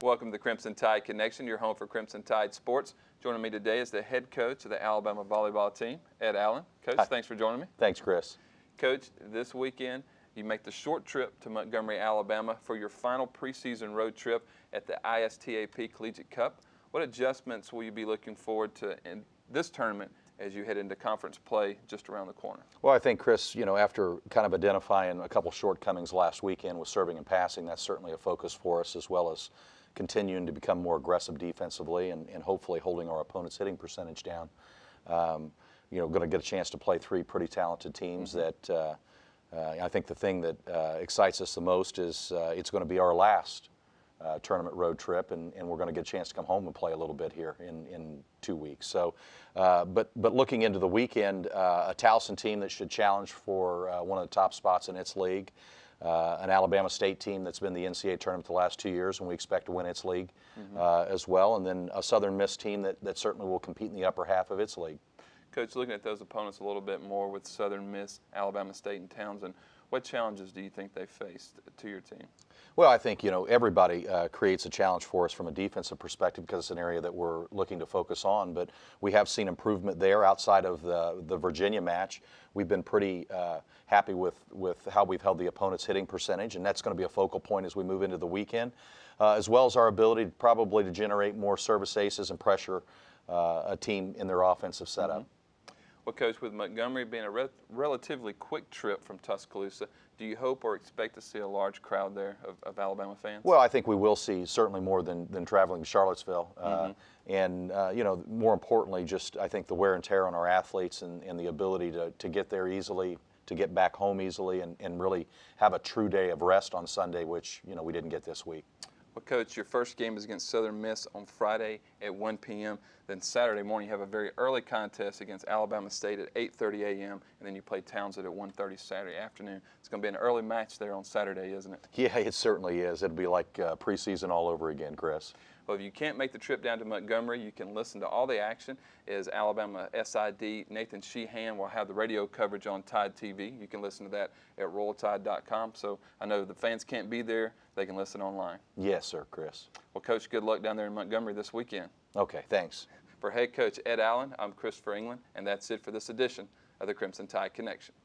Welcome to the Crimson Tide Connection, your home for Crimson Tide sports. Joining me today is the head coach of the Alabama volleyball team, Ed Allen. Coach, Hi. Thanks for joining me. Thanks, Chris. Coach, this weekend you make the short trip to Montgomery, Alabama for your final preseason road trip at the ISTAP Collegiate Cup. What adjustments will you be looking forward to in this tournament as you head into conference play just around the corner? Well, I think, Chris, after kind of identifying a couple shortcomings last weekend with serving and passing, that's certainly a focus for us, as well as continuing to become more aggressive defensively and hopefully holding our opponent's hitting percentage down. Going to get a chance to play three pretty talented teams that I think the thing that excites us the most is it's going to be our last tournament road trip, and we're going to get a chance to come home and play a little bit here in 2 weeks. So, but looking into the weekend, a Towson team that should challenge for one of the top spots in its league, an Alabama State team that's been the NCAA tournament the last 2 years, and we expect to win its league as well, and then a Southern Miss team that certainly will compete in the upper half of its league. Coach, looking at those opponents a little bit more with Southern Miss, Alabama State, and Townsend, what challenges do you think they faced to your team? Well, I think, everybody creates a challenge for us from a defensive perspective because it's an area that we're looking to focus on, but we have seen improvement there outside of the Virginia match. We've been pretty happy with how we've held the opponent's hitting percentage, and that's going to be a focal point as we move into the weekend, as well as our ability probably to generate more service aces and pressure a team in their offensive setup. Well, Coach, with Montgomery being a relatively quick trip from Tuscaloosa, do you hope or expect to see a large crowd there of Alabama fans? Well, I think we will see certainly more than traveling to Charlottesville. And, more importantly, just I think the wear and tear on our athletes and the ability to get there easily, to get back home easily, and really have a true day of rest on Sunday, which, we didn't get this week. Well, Coach, your first game is against Southern Miss on Friday at 1 p.m. Then Saturday morning, you have a very early contest against Alabama State at 8:30 a.m. And then you play Townsend at 1:30 Saturday afternoon. It's going to be an early match there on Saturday, isn't it? Yeah, it certainly is. It'll be like preseason all over again, Chris. Well, if you can't make the trip down to Montgomery, you can listen to all the action as Alabama SID Nathan Sheehan will have the radio coverage on Tide TV. You can listen to that at rolltide.com. So I know the fans can't be there. They can listen online. Yes, sir, Chris. Well, Coach, good luck down there in Montgomery this weekend. Okay, thanks. For head coach Ed Allen, I'm Christopher England, and that's it for this edition of the Crimson Tide Connection.